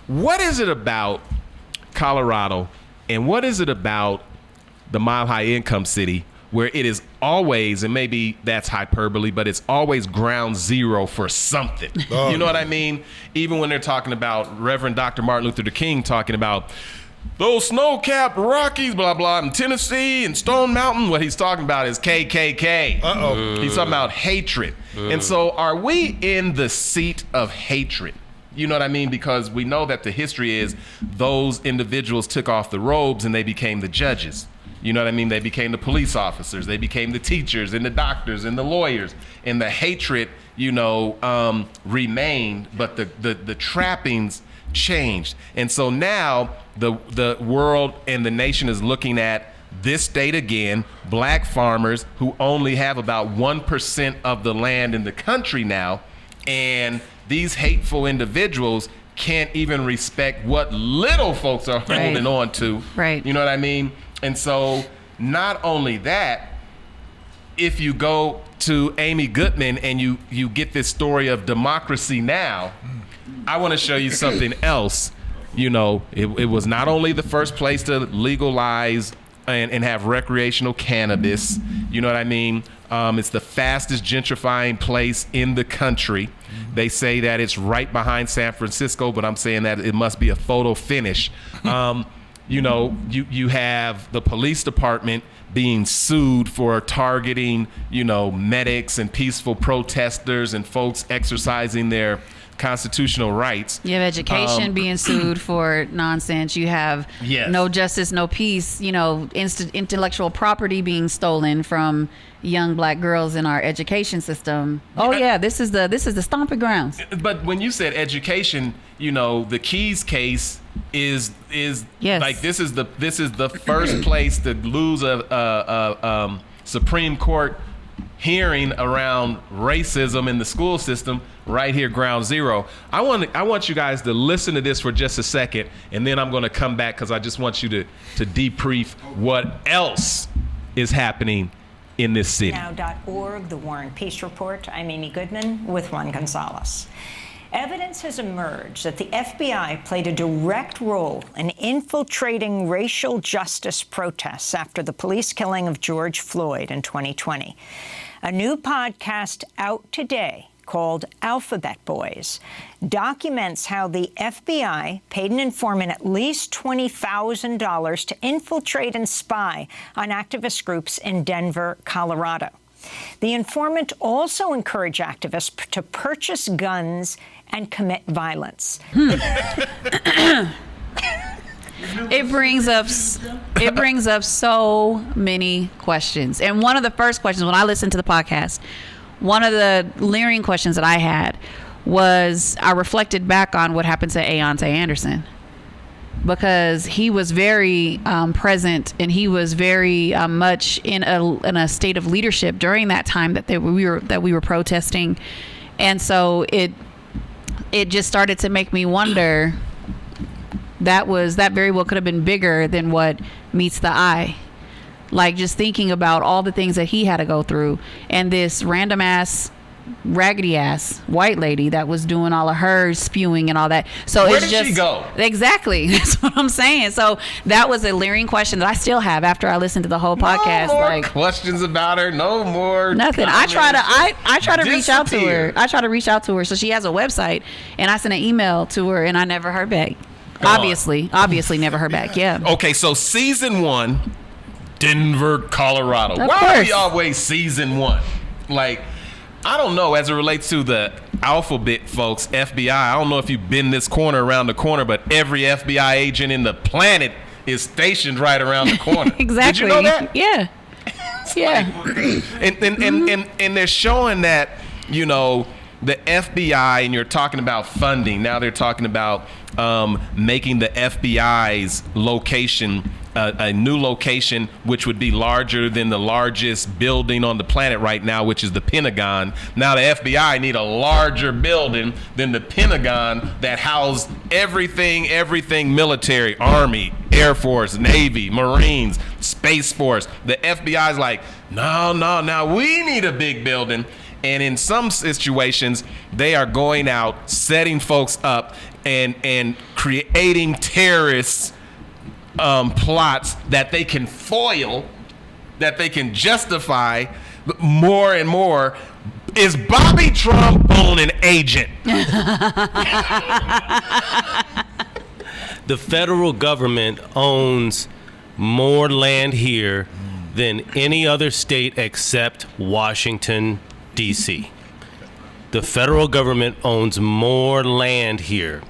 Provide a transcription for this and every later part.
What is it about Colorado, and what is it about the Mile High Income City where it is always, and maybe that's hyperbole, but it's always ground zero for something? Oh. You know what I mean? Even when they're talking about Reverend Dr. Martin Luther King talking about those snow-capped Rockies, blah, blah, in Tennessee and Stone Mountain, what he's talking about is KKK. Uh-oh. He's talking about hatred. And so are we in the seat of hatred? You know what I mean? Because we know that the history is those individuals took off the robes and they became the judges. You know what I mean? They became the police officers. They became the teachers and the doctors and the lawyers. And the hatred, remained, but the trappings changed. And so now the world and the nation is looking at this state again, black farmers who only have about 1% of the land in the country now. And these hateful individuals can't even respect what little folks are holding on to. Right. You know what I mean? And so not only that, if you go to Amy Goodman and you get this story of democracy now, I want to show you something else. It was not only the first place to legalize and have recreational cannabis. You know what I mean? It's the fastest gentrifying place in the country. They say that it's right behind San Francisco, but I'm saying that it must be a photo finish. You have the police department being sued for targeting, medics and peaceful protesters and folks exercising their constitutional rights. You have education being sued for nonsense. You have no justice, no peace. Intellectual property being stolen from young black girls in our education system. Oh yeah, this is the stomping grounds. But when you said education, the Keys case is yes. Like this is the first place to lose a Supreme Court hearing around racism in the school system right here, ground zero. I want you guys to listen to this for just a second, and then I'm going to come back because I just want you to debrief what else is happening in this city. Now.org, the War and Peace Report. I'm Amy Goodman with Juan Gonzalez. Evidence has emerged that the FBI played a direct role in infiltrating racial justice protests after the police killing of George Floyd in 2020. A new podcast out today called Alphabet Boys documents how the FBI paid an informant at least $20,000 to infiltrate and spy on activist groups in Denver, Colorado. The informant also encouraged activists to purchase guns and commit violence. It brings up so many questions. And one of the first questions when I listened to the podcast, one of the leering questions that I had was I reflected back on what happened to Aonte Anderson, because he was very present and he was very much in a state of leadership during that time that we were protesting, and so it just started to make me wonder. That very well could have been bigger than what meets the eye. Like just thinking about all the things that he had to go through, and this random ass, raggedy ass white lady that was doing all of her spewing and all that. So where it's did she go? Exactly. That's what I'm saying. So that was a leering question that I still have after I listened to the whole podcast. No more questions about her. No more. Nothing. Comments. I try to reach out to her. Disappear. I try to reach out to her. So she has a website, and I sent an email to her, and I never heard back. Obviously never heard back. Yeah. Okay, so season 1, Denver, Colorado. Of Why course. are we always season 1? Like, I don't know, as it relates to the alphabet folks, FBI, I don't know if you've been this corner around the corner, but every FBI agent in the planet is stationed right around the corner. Exactly. Did you know that? Yeah. Yeah. And they're showing that, the FBI, and you're talking about funding. Now they're talking about making the FBI's location a new location, which would be larger than the largest building on the planet right now, which is the Pentagon. Now the FBI need a larger building than the Pentagon that housed everything military, Army, Air Force, Navy, Marines, Space Force. The FBI's like, no, we need a big building. And in some situations, they are going out, setting folks up, and creating terrorist plots that they can foil, that they can justify more and more. Is Bobby Trump an agent? The federal government owns more land here than any other state except Washington, D.C. The federal government owns more land here.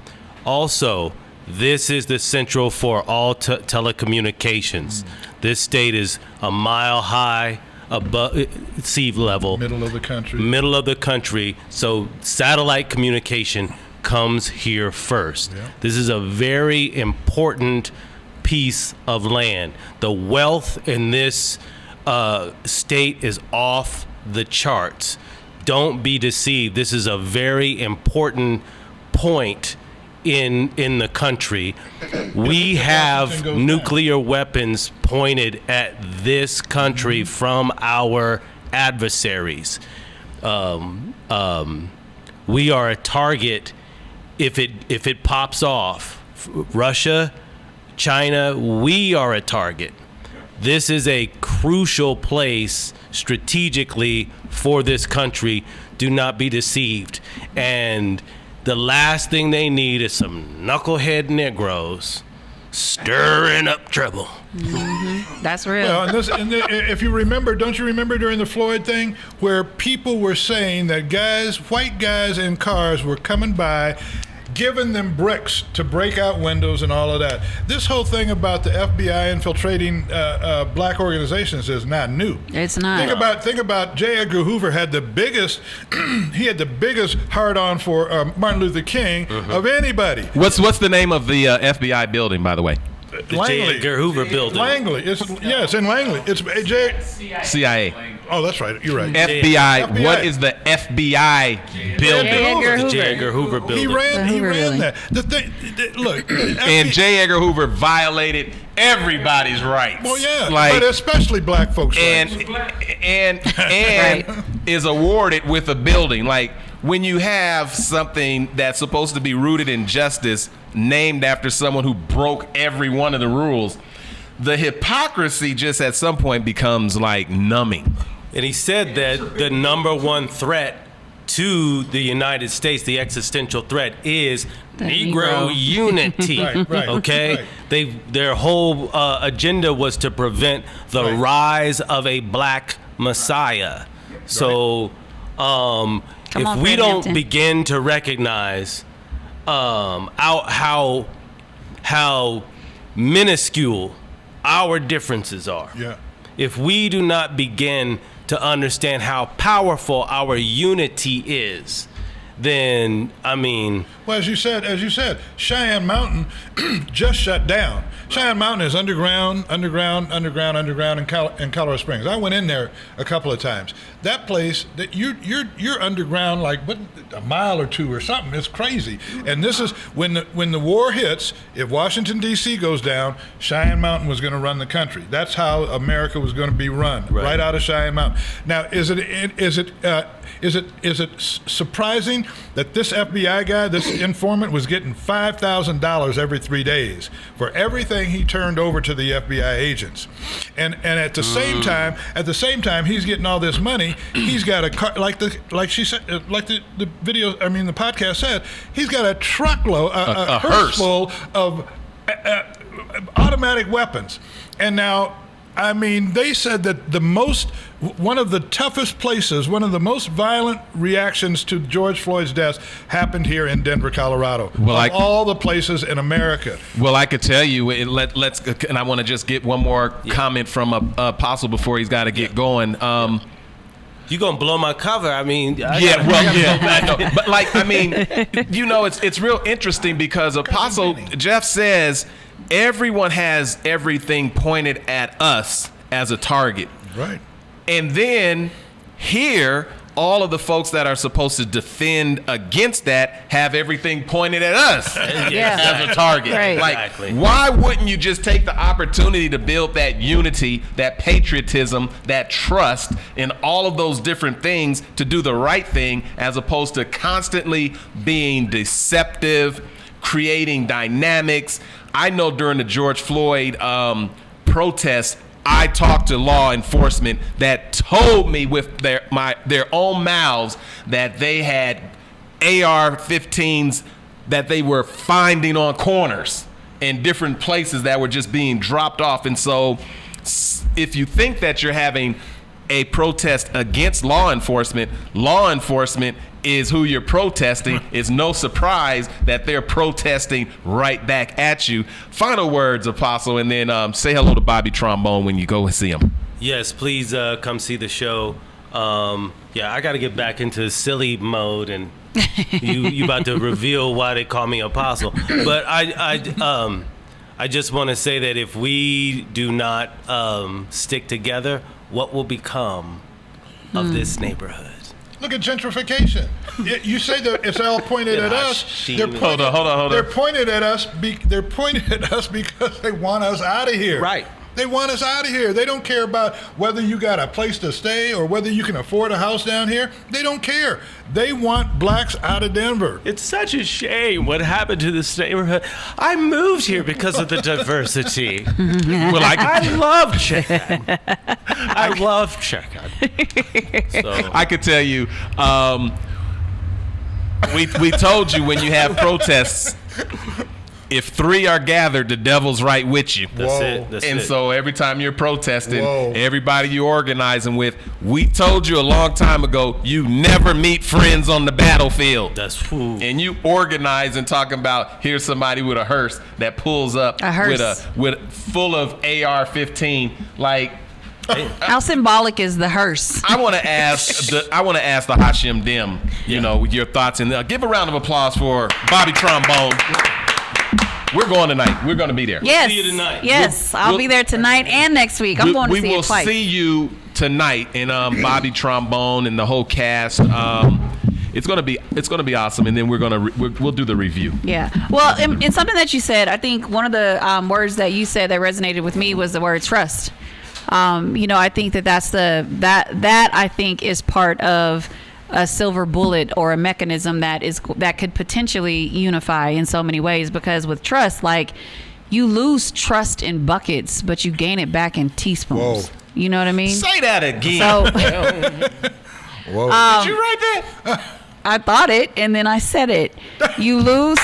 Also, this is the central for all telecommunications. This state is a mile high above sea level. Middle of the country. Middle of the country. So satellite communication comes here first. Yeah. This is a very important piece of land. The wealth in this state is off the charts. Don't be deceived. This is a very important point in the country. We have nuclear weapons pointed at this country from our adversaries. We are a target if it pops off. Russia, China, we are a target. This is a crucial place strategically for this country. Do not be deceived. And the last thing they need is some knucklehead Negroes stirring up trouble. Mm-hmm. That's real. Well, if you remember, don't you remember during the Floyd thing where people were saying that white guys in cars were coming by, giving them bricks to break out windows and all of that. This whole thing about the FBI infiltrating black organizations is not new. It's not. Think about J. Edgar Hoover had the biggest he had the biggest hard-on for Martin Luther King of anybody. What's the name of the FBI building, by the way? The J. Edgar Hoover building. Langley. It's in Langley. It's CIA. Oh, that's right. You're right. FBI. What is the FBI building? The J. Edgar Hoover building. He ran that. Look. And J. Edgar Hoover violated everybody's rights. Well, yeah, but especially black folks' rights. And is awarded with a building. Like, when you have something that's supposed to be rooted in justice named after someone who broke every one of the rules, the hypocrisy just at some point becomes like numbing. And he said that the number one threat to the United States, the existential threat, is Negro unity. Right. Okay? Right. Their whole agenda was to prevent the rise of a black messiah. So if we don't begin to recognize how minuscule our differences are, if we do not begin to understand how powerful our unity is, then well, as you said, Cheyenne Mountain just shut down. Cheyenne Mountain is underground in Colorado Springs. I went in there a couple of times. That place, that you're underground like a mile or two or something. It's crazy. And this is when the war hits. If Washington D.C. goes down, Cheyenne Mountain was going to run the country. That's how America was going to be run, right out of Cheyenne Mountain. Now, is it surprising that this FBI guy, this informant, was getting $5,000 every 3 days for everything he turned over to the FBI agents, and at the same time, he's getting all this money. He's got a car, like the video. The podcast said, he's got a truckload, a hearse full of automatic weapons, and now. They said that one of the toughest places, one of the most violent reactions to George Floyd's death happened here in Denver, Colorado. Well, all the places in America. Well, I could tell you, let's, and I want to just get one more comment from Apostle before he's got to get going. You gonna blow my cover? I know. But it's real interesting because Apostle Jeff says everyone has everything pointed at us as a target. Right. And then here all of the folks that are supposed to defend against that have everything pointed at us as a target. Right. Like, Exactly. why wouldn't you just take the opportunity to build that unity, that patriotism, that trust in all of those different things to do the right thing, as opposed to constantly being deceptive, creating dynamics? I know during the George Floyd protests, I talked to law enforcement that told me with their own mouths that they had AR-15s that they were finding on corners in different places that were just being dropped off. And so if you think that you're having a protest against law enforcement is who you're protesting. It's no surprise that they're protesting right back at you. Final words, Apostle, and then say hello to Bobby Trombone when you go and see him. Yes, please come see the show. I got to get back into silly mode, and you about to reveal why they call me Apostle. But I just want to say that if we do not stick together, what will become of this neighborhood? Look at gentrification. You say that it's all pointed at us. Hold on. They're pointed at us. They're pointed at us because they want us out of here. Right. They want us out of here. They don't care about whether you got a place to stay or whether you can afford a house down here. They don't care. They want blacks out of Denver. It's such a shame what happened to this neighborhood. I moved here because of the diversity. Well, I love chicken. I love chicken. So. I could tell you, we told you when you have protests, if 3 are gathered, the devil's right with you. That's it. So every time you're protesting, everybody you're organizing with, we told you a long time ago, you never meet friends on the battlefield. That's true. And you organize and talking about, here's somebody with a hearse that pulls up with full of AR-15. Like, how symbolic is the hearse? I want to ask the Hashim Dim, your thoughts, and give a round of applause for Bobby Trombone. We're going tonight. We're going to be there. Yes. See you tonight. Yes, I'll be there tonight and next week. I'm going to see it twice. We will see you tonight, and Bobby Trombone and the whole cast. It's gonna be awesome, and then we'll do the review. Yeah. Well, and something that you said, I think one of the words that you said that resonated with me was the word trust. I think that I think is part of a silver bullet or a mechanism that could potentially unify in so many ways, because with trust, like, you lose trust in buckets, but you gain it back in teaspoons. Whoa. You know what I mean? Say that again. So, Whoa. did you write that? I thought it, and then I said it. You lose...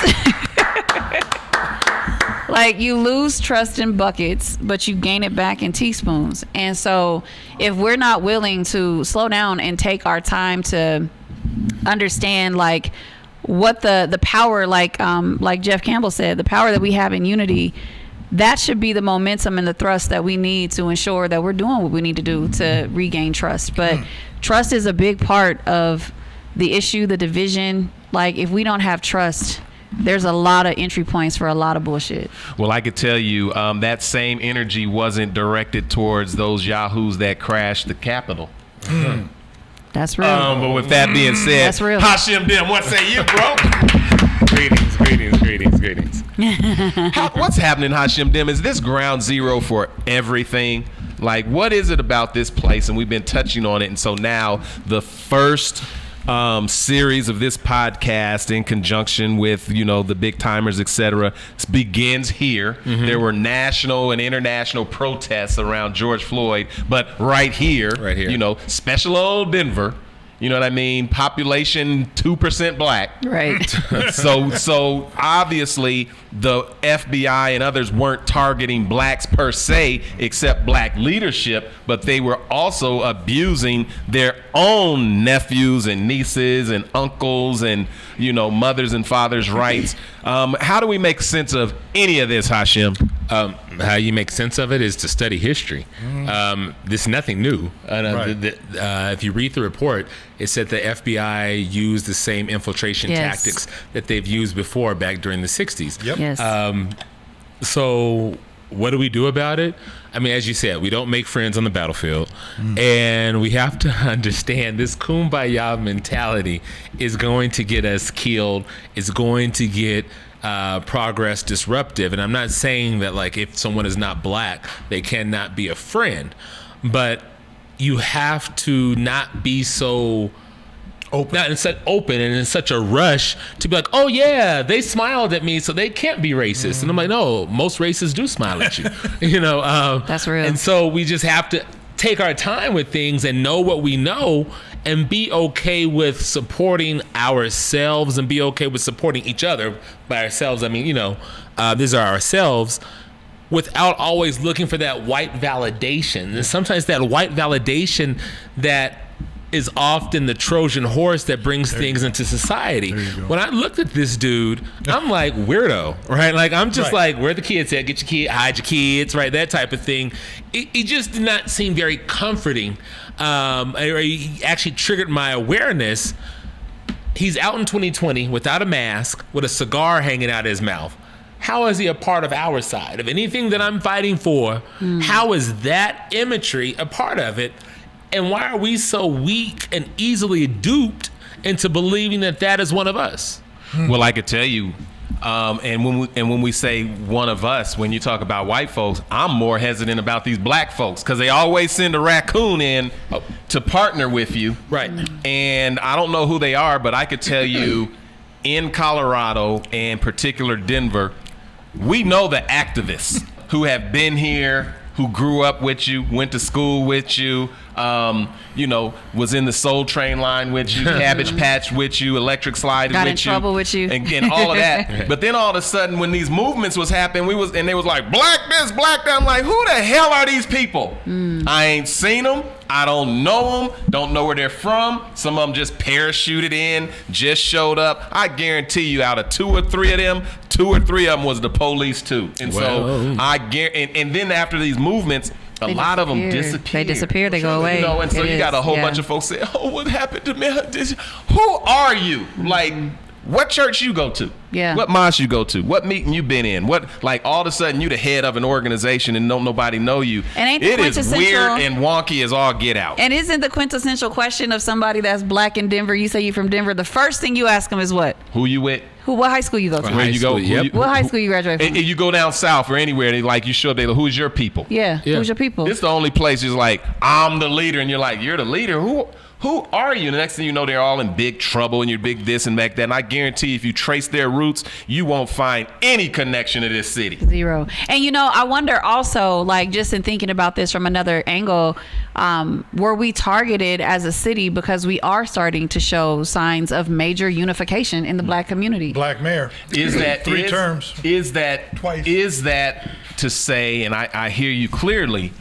Like, you lose trust in buckets, but you gain it back in teaspoons. And so if we're not willing to slow down and take our time to understand, like, what the power, like Jeff Campbell said, the power that we have in unity, that should be the momentum and the thrust that we need to ensure that we're doing what we need to do to regain trust. But trust is a big part of the issue, the division. Like, if we don't have trust, there's a lot of entry points for a lot of bullshit. Well, I could tell you that same energy wasn't directed towards those yahoos that crashed the Capitol. That's real. But with that being said, that's real. Hashim Dim, what say you, bro? Greetings. What's happening, Hashim Dim? Is this ground zero for everything? Like, what is it about this place? And we've been touching on it. And so now the first series of this podcast, in conjunction with the big timers, etc., begins here. There were national and international protests around George Floyd, but right here, special old Denver, you know what I mean, population 2% black, right? so obviously the FBI and others weren't targeting blacks per se, except black leadership, but they were also abusing their own nephews and nieces and uncles and mothers and fathers' rights. How do we make sense of any of this, Hashim? How you make sense of it is to study history. This is nothing new. If you read the report, it said the FBI used the same infiltration tactics that they've used before back during the 60s. Yep. Yes. So what do we do about it? I mean, as you said, we don't make friends on the battlefield, and we have to understand this kumbaya mentality is going to get us killed. It's going to get progress disruptive. And I'm not saying that, like, if someone is not black, they cannot be a friend, but you have to not be so open and in such a rush to be like, oh yeah, they smiled at me, so they can't be racist. And I'm like, no, most racists do smile at you. That's real. And so we just have to take our time with things and know what we know and be okay with supporting ourselves and be okay with supporting each other. By ourselves, I mean, these are ourselves, without always looking for that white validation. And sometimes that white validation that is often the Trojan horse that brings things into society. When I looked at this dude, I'm like, weirdo, right? Like, I'm just like, where the kids at? Get your kid, hide your kids, right? That type of thing. It just did not seem very comforting. He actually triggered my awareness. He's out in 2020 without a mask, with a cigar hanging out of his mouth. How is he a part of our side? Of anything that I'm fighting for, how is that imagery a part of it? And why are we so weak and easily duped into believing that that is one of us? Well, I could tell you, and when we say one of us, when you talk about white folks, I'm more hesitant about these black folks because they always send a raccoon in to partner with you. Right. And I don't know who they are, but I could tell you in Colorado and particular Denver, we know the activists who have been here, who grew up with you, went to school with you, was in the Soul Train line with you, Cabbage Patch with you, Electric Slide with you. Got in trouble with you. And all of that. But then all of a sudden, when these movements was happening, they was like, black this, black that. I'm like, who the hell are these people? I ain't seen them. I don't know them. Don't know where they're from. Some of them just parachuted in, just showed up. I guarantee you, out of 2 or 3 of them, 2 or 3 of them was the police too. And so I guarantee. And then after these movements, a lot of them disappear. They disappear. They go away. And so you got a whole bunch of folks say, "Oh, what happened to me? Who are you? Like, what church you go to? Yeah. What mosque you go to? What meeting you been in? What, like, all of a sudden you the head of an organization and don't nobody know you? And ain't the it is quintessential- weird and wonky as all get out. And isn't the quintessential question of somebody that's black in Denver, you say you from Denver, the first thing you ask them is what? Who you with? What high school you go to? Where you go? Yep. What high school you graduate from? And you go down south or anywhere, they like you show up. They like, who's your people? Yeah. Who's your people? It's the only place is like, I'm the leader, and you're like, you're the leader. Who are you? And the next thing you know, they're all in big trouble and you're big this and back that. And I guarantee if you trace their roots, you won't find any connection to this city. Zero. And I wonder also, like, just in thinking about this from another angle, were we targeted as a city because we are starting to show signs of major unification in the black community? Black mayor. Is that 3 terms? Is that Twice. Is that to say, and I hear you clearly,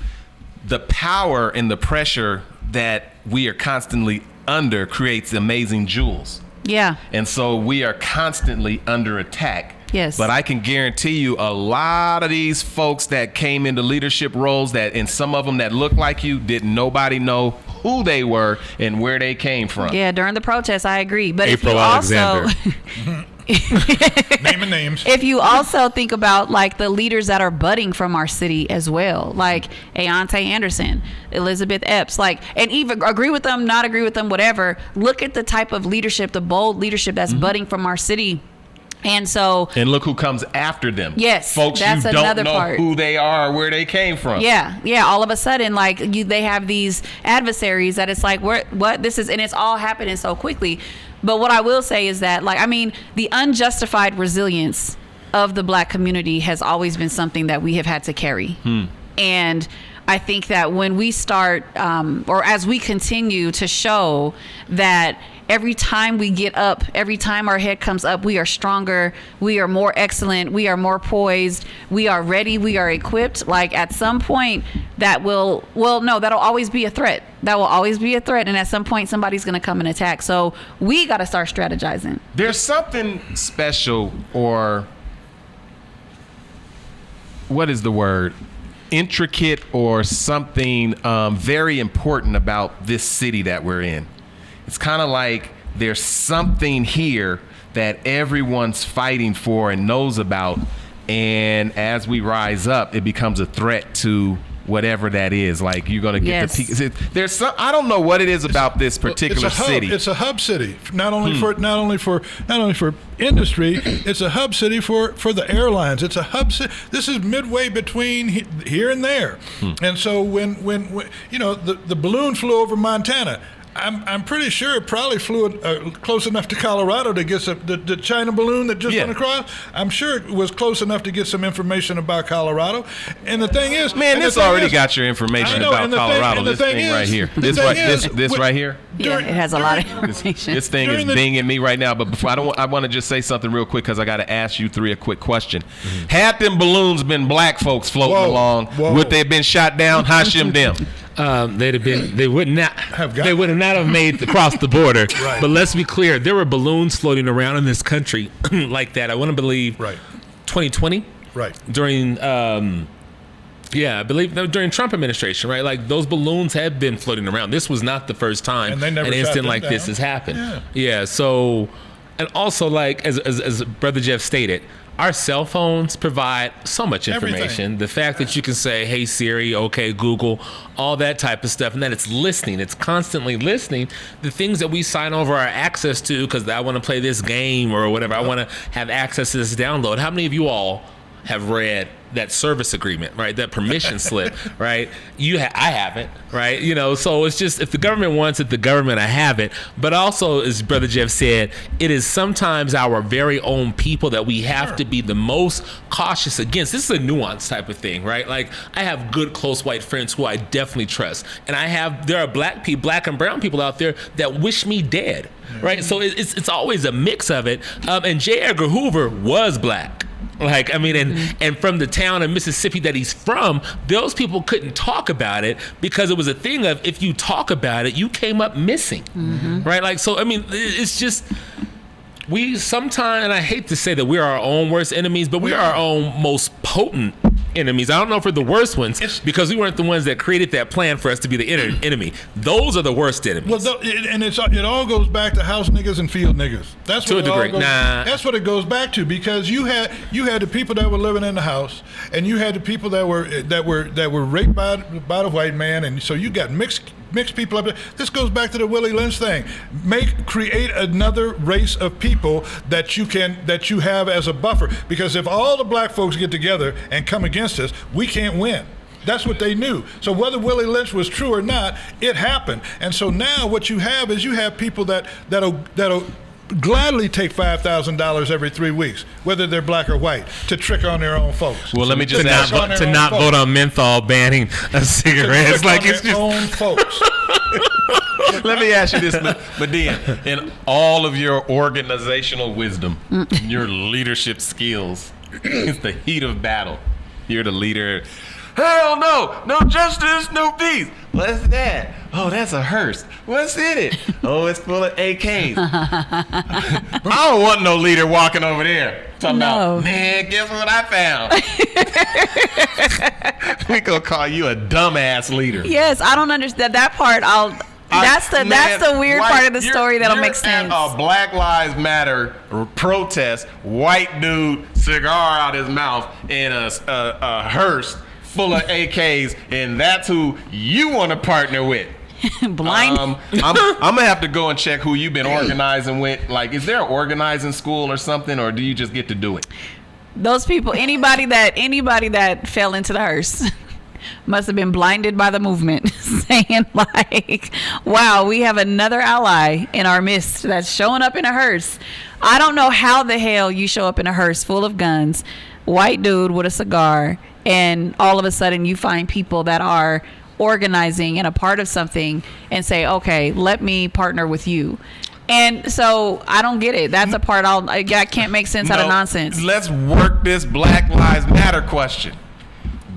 the power and the pressure that we are constantly under creates amazing jewels. Yeah. And so we are constantly under attack. Yes. But I can guarantee you a lot of these folks that came into leadership roles and some of them that look like you, didn't nobody know who they were and where they came from. Yeah, during the protests, I agree. But April if you Alexander. also Naming names. if you also think about like the leaders that are budding from our city as well, like Ayante Anderson, Elizabeth Epps, like, and even agree with them, not agree with them, whatever, look at the type of leadership, the bold leadership that's budding from our city. And so, and look who comes after them. Yes, folks that's you don't another know part. who they are or where they came from. Yeah. All of a sudden, like they have these adversaries that it's like, what this is, and it's all happening so quickly. But what I will say is that, like, I mean, the unjustified resilience of the black community has always been something that we have had to carry. And I think that when we start, or as we continue to show that every time we get up, every time our head comes up, we are stronger, we are more excellent, we are more poised, we are ready, we are equipped. Like, at some point that'll always be a threat. That will always be a threat. And at some point somebody's going to come and attack. So we got to start strategizing. There's something special, or what is the word? Intricate, or something very important about this city that we're in. It's kind of like there's something here that everyone's fighting for and knows about, And as we rise up, it becomes a threat to whatever that is. Like, you're going to get the peak. There's some, I don't know what it is about this particular city. It's a hub city, not only for industry. It's a hub city for the airlines. It's a hub city. This is midway between here and there. And so when the balloon flew over Montana, I'm pretty sure it probably flew close enough to Colorado to get the China balloon that just went across. I'm sure it was close enough to get some information about Colorado. And the thing is, man, this already got your information about Colorado. This thing right here. This right here. Yeah, it has a lot of information. This thing is dinging me right now. But before I want to just say something real quick because I got to ask you three a quick question. Had them balloons been black folks floating along, would they have been shot down? Hashim them. They would not have made across the border. Right. But let's be clear, there were balloons floating around in this country like that. I want to believe 2020, right, during I believe during Trump administration, right? Like, those balloons have been floating around. This was not the first time an incident like this has happened. Yeah. So, and also, like as Brother Jeff stated, our cell phones provide so much information. Everything. The fact that you can say, hey, Siri, okay, Google, all that type of stuff, and that it's listening. It's constantly listening. The things that we sign over our access to because I want to play this game or whatever, I want to have access to this download. How many of you all have read that service agreement, right? That permission slip, right? I haven't, right? So it's just, if the government wants it, the government, I have it. But also, as Brother Jeff said, it is sometimes our very own people that we have to be the most cautious against. This is a nuanced type of thing, right? Like, I have good, close white friends who I definitely trust. And there are black and brown people out there that wish me dead, right? So it's always a mix of it. And J. Edgar Hoover was black. Like, I mean, and from the town of Mississippi that he's from, those people couldn't talk about it because it was a thing of, if you talk about it, you came up missing, right? Like, so, I mean, it's just, we sometimes, and I hate to say that we're our own worst enemies, but we are our own most potent enemies. I don't know if we're the worst ones because we weren't the ones that created that plan for us to be the enemy. Those are the worst enemies. Well, it all goes back to house niggas and field niggas. That's to what a degree. That's what it goes back to, because you had the people that were living in the house, and you had the people that were raped by the white man, and so you got mixed people up there. This goes back to the Willie Lynch thing. Create another race of people that you have as a buffer. Because if all the black folks get together and come against us, we can't win. That's what they knew. So whether Willie Lynch was true or not, it happened. And so now what you have is people that'll gladly take $5,000 every 3 weeks, whether they're black or white, to trick on their own folks. Well, let me just to not vote on menthol banning cigarettes. Like, it's just own folks. Let me ask you this, Medea, in all of your organizational wisdom, your leadership skills, it's the heat of battle. You're the leader. Hell no! No justice, no peace. What's that? Oh, that's a hearse. What's in it? Oh, it's full of AKs. I don't want no leader walking over there talking about, man, guess what I found? We gonna call you a dumbass leader. Yes, I don't understand that part. That's the weird part of the story that'll make sense. At a Black Lives Matter protest, white dude, cigar out his mouth, in a hearse full of AKs, and that's who you want to partner with. Blind. I'm gonna have to go and check who you've been organizing with. Like, is there an organizing school or something, or do you just get to do it? Those people, anybody that fell into the hearse must have been blinded by the movement, saying like, wow, we have another ally in our midst that's showing up in a hearse. I don't know how the hell you show up in a hearse full of guns, white dude with a cigar, and all of a sudden you find people that are organizing and a part of something and say, okay, let me partner with you. And so I don't get it. That's a part I can't make sense out of nonsense. Let's work this Black Lives Matter question.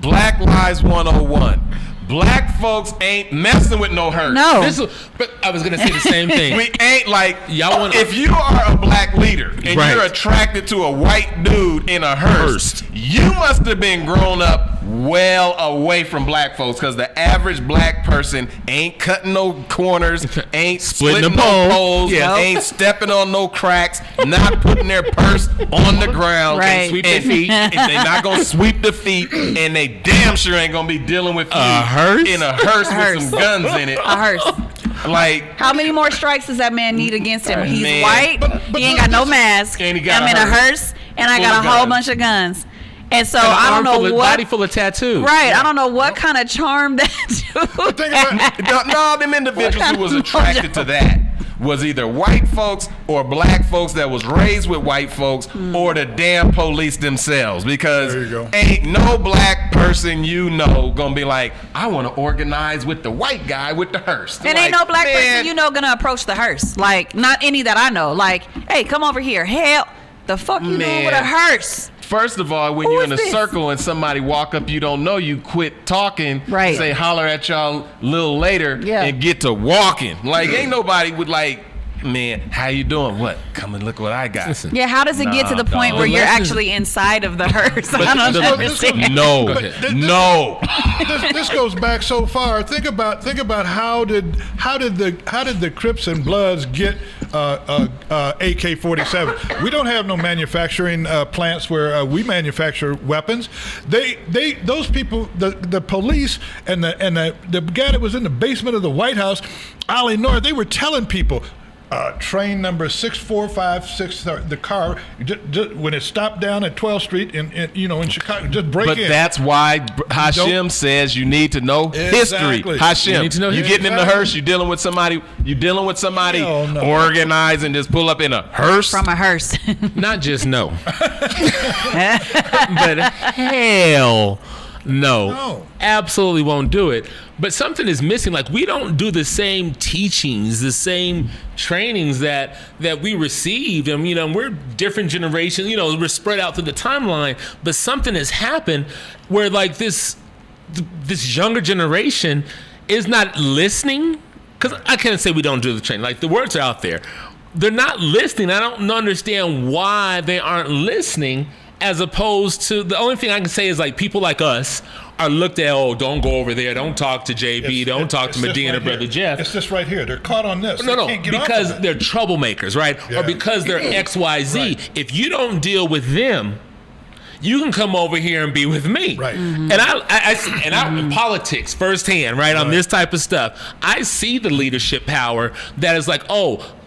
Black Lives 101. Black folks ain't messing with no hearse. No. But I was going to say the same thing. We ain't like, if you are a black leader and you're attracted to a white dude in a hearse, you must have been grown up well away from black folks, because the average black person ain't cutting no corners, ain't splitting no poles, ain't stepping on no cracks, not putting their purse on the ground, Right. sweep their feet. They're not gonna sweep the feet, and they damn sure ain't gonna be dealing with you in a hearse with some guns in it. A hearse. Like, How many more strikes does that man need against him? He's Man. white. But he ain't got no mask. And he got I'm a in a hearse. hearse, and I Full got of a whole guns. bunch of guns. And so And an I arm don't full know of- what. body full of tattoos. Right. I don't know what kind of charm that dude Think had. about no, them individuals who was attracted to that was either white folks or black folks that was raised with white folks or the damn police themselves, because There you go. ain't no black person gonna be like, I want to organize with the white guy with the hearse. And ain't no black person gonna approach the hearse. Like, not any that I know. Like, hey, come over here. Hell, the fuck you doing with a Man. hearse? First of all, when Who you're is in a this? circle and somebody walk up you don't know, you quit talking, Right. say holler at y'all a little later, Yeah. and get to walking. Like, ain't nobody would like, man, how you doing? What? Come and look what I got. Listen. Yeah, how does it get to the point dog. where you're Lessons- actually inside of the hearse? I don't the- understand. No, Go ahead. no. this goes back so far. Think about how did the Crips and Bloods get AK-47? We don't have no manufacturing plants where we manufacture weapons. Those people, the police and the guy that was in the basement of the White House, Ollie North, they were telling people. Train number 6456, the car, just, when it stopped down at 12th Street in Chicago, just break But in. that's why Hashem says you need to know history. Exactly. Hashem, You need to know you history. getting in the hearse, you dealing with somebody Hell no. organized and just pull up in a hearse. From a hearse. Not just no, but hell no, absolutely won't do it. But something is missing. Like, we don't do the same teachings, the same trainings that we received, and we're different generations. We're spread out through the timeline. But something has happened where, like, this younger generation is not listening. Because I can't say we don't do the training. Like, the words are out there. They're not listening. I don't understand why they aren't listening, as opposed to, the only thing I can say is, like, people like us are looked at, don't go over there, don't talk to JB, don't talk to It's Medina, just right Brother here. Jeff. It's just right here. They're caught on this. No, They can't get off because of it. they're troublemakers, right? Yeah. Or because they're XYZ. Right. If you don't deal with them, you can come over here and be with me. Right. Mm-hmm. And I in politics firsthand, right, on this type of stuff, I see the leadership power that is like,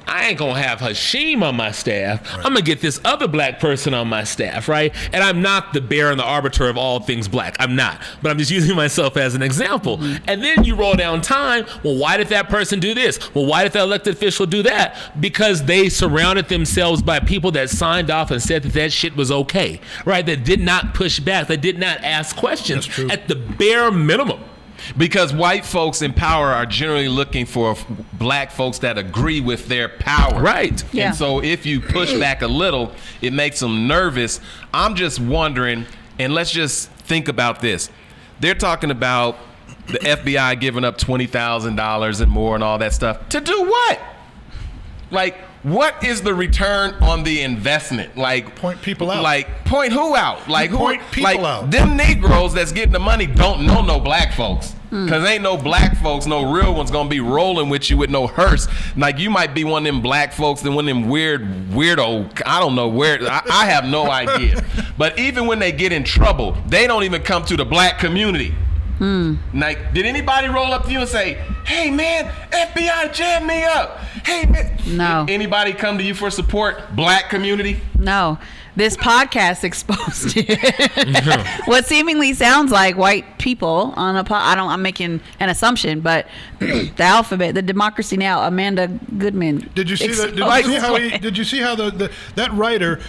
I ain't gonna have Hashim on my staff. I'm gonna get this other black person on my staff, right? And I'm not the bearer and the arbiter of all things black. I'm not. But I'm just using myself as an example. And then you roll down time. Well, why did that person do this? Well, why did that elected official do that? Because they surrounded themselves by people that signed off and said that shit was okay, right? That did not push back. That did not ask questions. That's true. At the bare minimum. Because white folks in power are generally looking for black folks that agree with their power. Right. Yeah. And so if you push back a little, it makes them nervous. I'm just wondering, and let's just think about this. They're talking about the FBI giving up $20,000 and more and all that stuff. To do what? Like, what is the return on the investment? Like, Point people out. Like, point who out? Like, Point people out. Them Negroes that's getting the money don't know no black folks. Because ain't no black folks, no real ones gonna be rolling with you with no hearse. Like, you might be one of them black folks and one of them weirdo, I don't know where, I have no idea. But even when they get in trouble, they don't even come to the black community. Like, did anybody roll up to you and say, hey man, FBI jammed me up? Hey man. No. Anybody come to you for support? Black community? No. This podcast exposed it. What seemingly sounds like white people on a I'm making an assumption, but the alphabet, the Democracy Now, Amanda Goodman. Did you see that? Did you see how that writer,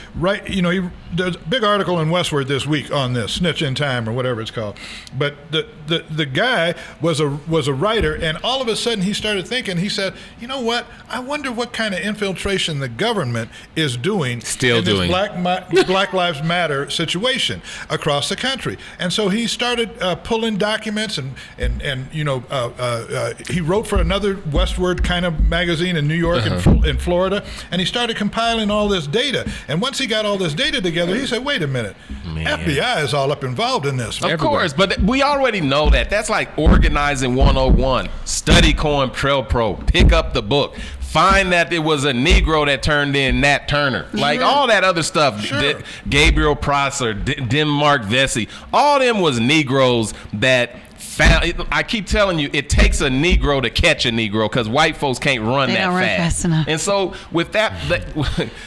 there's a big article in Westward this week on this, Snitch in Time or whatever it's called. But the guy was a writer, and all of a sudden he started thinking. He said, "You know what? I wonder what kind of infiltration the government is doing in this Black Lives Matter situation across the country." And so he started pulling documents, and he wrote for another Westward kind of magazine in New York and in Florida, and he started compiling all this data. And once he got all this data together, together. He said, wait a minute. FBI is all up involved in this. Of course, but we already know that. That's like organizing 101. Study COINTELPRO. Pick up the book. Find that it was a Negro that turned in Nat Turner. Like all that other stuff. Sure. Gabriel Prosser, Denmark Vesey. All them was Negroes that found. I keep telling you, it takes a Negro to catch a Negro because white folks can't run They that don't run fast. fast enough. And so with that,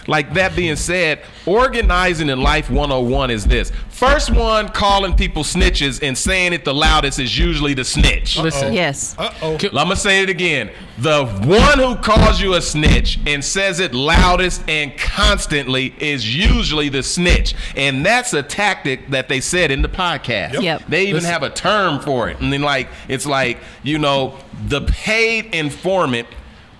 like that being said, organizing in Life 101 is this. First one, calling people snitches and saying it the loudest is usually the snitch. Listen, Yes. I'm going to say it again. The one who calls you a snitch and says it loudest and constantly is usually the snitch. And that's a tactic that they said in the podcast. Yep. They even have a term for it. And then it's like, the paid informant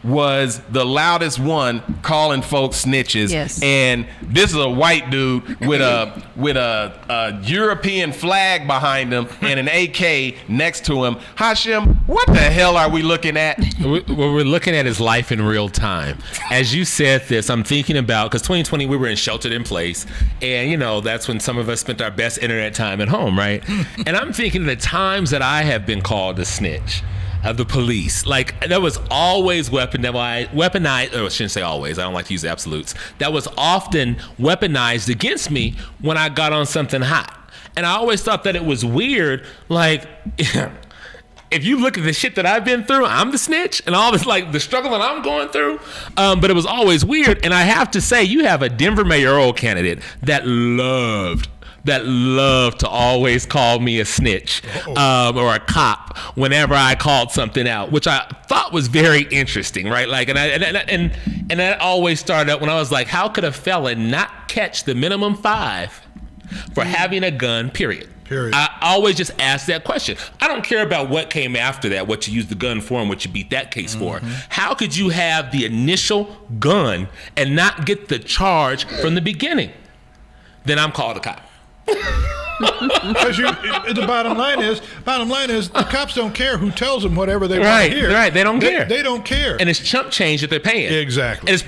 was the loudest one calling folks snitches. Yes. And this is a white dude with a European flag behind him and an AK next to him. Hashim, what the hell are we looking at? What we're looking at is life in real time. As you said this, I'm thinking about, because 2020 we were in sheltered in place, and that's when some of us spent our best internet time at home, right? And I'm thinking of the times that I have been called a snitch of the police. Like, that was always weaponized, or I shouldn't say always, I don't like to use absolutes. That was often weaponized against me when I got on something hot. And I always thought that it was weird, like, if you look at the shit that I've been through, I'm the snitch, and all this, like, the struggle that I'm going through. But it was always weird. And I have to say, you have a Denver mayoral candidate that loved to always call me a snitch or a cop whenever I called something out, which I thought was very interesting, right? Like, and that always started out when I was like, how could a felon not catch the minimum 5 for having a gun, period? I always just ask that question. I don't care about what came after that, what you used the gun for and what you beat that case for. How could you have the initial gun and not get the charge from the beginning? Then I'm called a cop. Because the bottom line is the cops don't care who tells them whatever they want to hear. Right, they don't care. They don't care. And it's chump change that they're paying. Exactly. And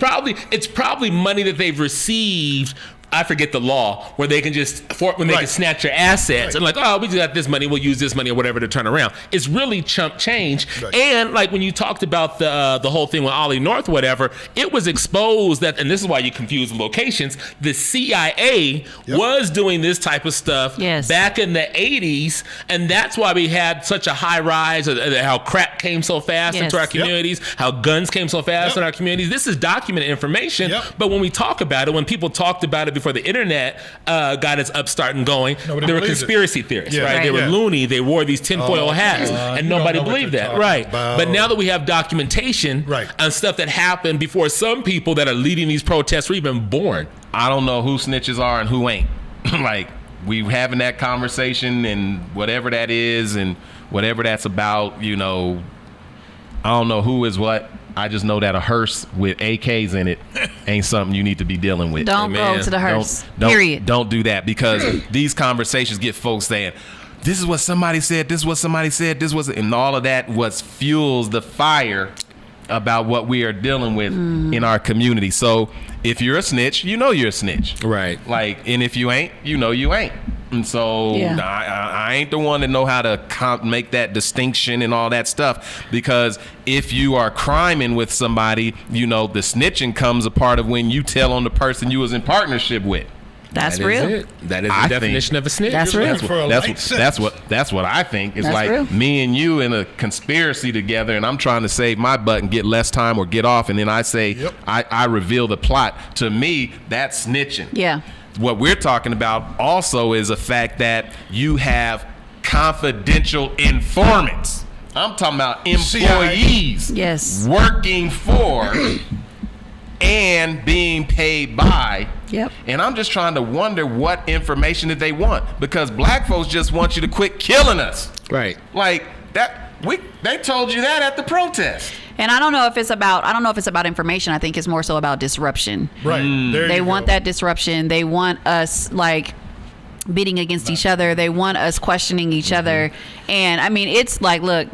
it's probably money that they've received. I forget the law where they can can snatch your assets and like, oh, we just got this money, we'll use this money or whatever to turn around. It's really chump change. Right. And like when you talked about the whole thing with Ollie North, whatever, it was exposed that, and this is why you confuse the locations, the CIA was doing this type of stuff back in the 80s, and that's why we had such a high rise of how crack came so fast into our communities, how guns came so fast in our communities. This is documented information, but when we talk about it, when people talked about it before the internet got its upstart and going, there were conspiracy theorists, right? They were loony. They wore these tinfoil hats, and nobody believed that, right? But now that we have documentation on stuff that happened before some people that are leading these protests were even born. I don't know who snitches are and who ain't. Like, we having that conversation and whatever that is and whatever that's about, I don't know who is what. I just know that a hearse with AKs in it ain't something you need to be dealing with. Don't go to the hearse. Period. Don't do that, because these conversations get folks saying, this is what somebody said, this is what somebody said, this was, and all of that fuels the fire about what we are dealing with in our community. So if you're a snitch, you're a snitch. Right. Like, and if you ain't, you ain't. And so I ain't the one to know how to make that distinction and all that stuff, because if you are criming with somebody, the snitching comes a part of when you tell on the person you was in partnership with. That's real. That is the definition of a snitch. That's real. That's what I think. It's that's like real. Me and you in a conspiracy together, and I'm trying to save my butt and get less time or get off, and then I say I reveal the plot. To me, that's snitching. Yeah. What we're talking about also is a fact that you have confidential informants. I'm talking about employees working for and being paid by. Yep. And I'm just trying to wonder what information that they want, because black folks just want you to quit killing us. Right. Like that. They told you that at the protest. And I don't know if it's about information. I think it's more so about disruption. Right. They want that disruption. They want us like beating against each other. They want us questioning each other. And I mean, it's like, look,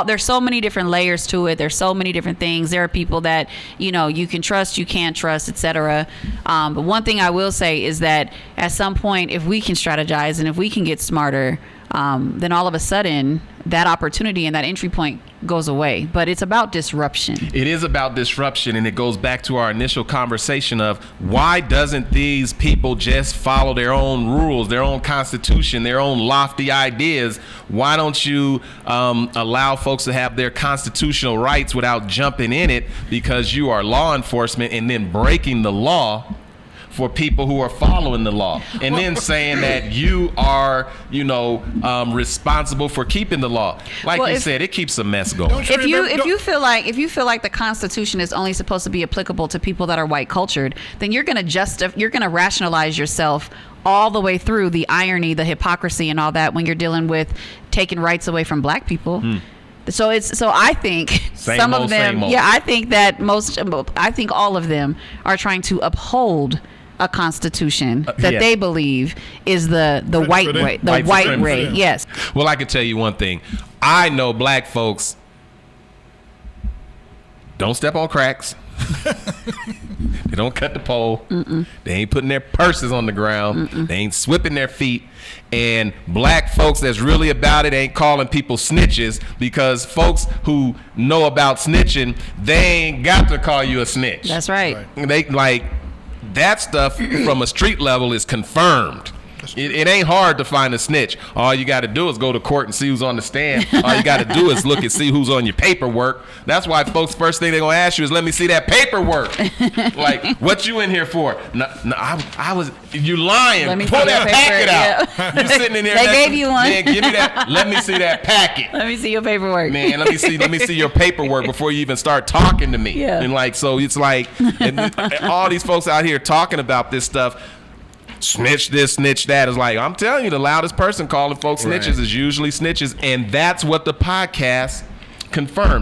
there's so many different layers to it. There's so many different things. There are people that, you can trust, you can't trust, etc. But one thing I will say is that at some point, if we can strategize and if we can get smarter, then all of a sudden that opportunity and that entry point goes away. But it's about disruption. It is about disruption, and it goes back to our initial conversation of why doesn't these people just follow their own rules, their own constitution, their own lofty ideas? Why don't you allow folks to have their constitutional rights without jumping in it because you are law enforcement and then breaking the law for people who are following the law, and then saying that you are, responsible for keeping the law. Like you said, it keeps a mess going. If you feel like the Constitution is only supposed to be applicable to people that are white cultured, then you're gonna rationalize yourself all the way through the irony, the hypocrisy, and all that when you're dealing with taking rights away from black people. So I think some of them, I think that I think all of them are trying to uphold a constitution that they believe is the white way, the white way. Yes. Well, I can tell you one thing. I know black folks don't step on cracks. They don't cut the pole. They ain't putting their purses on the ground. They ain't sweeping their feet. And black folks that's really about it ain't calling people snitches, because folks who know about snitching, they ain't got to call you a snitch. That's right. They like that stuff from a street level is confirmed. It ain't hard to find a snitch. All you got to do is go to court and see who's on the stand. All you got to do is look and see who's on your paperwork. That's why folks, first thing they're going to ask you is, let me see that paperwork. Like, what you in here for? No, you lying. Let me Pull see that packet out. Yeah. You sitting in there. They gave you one. Man, give me that. Let me see that packet. Let me see your paperwork. Man, let me see your paperwork before you even start talking to me. Yeah. And like, so it's like, and all these folks out here talking about this stuff, snitch this, snitch that, is like, I'm telling you, the loudest person calling folks snitches is usually snitches, and that's what the podcast confirms.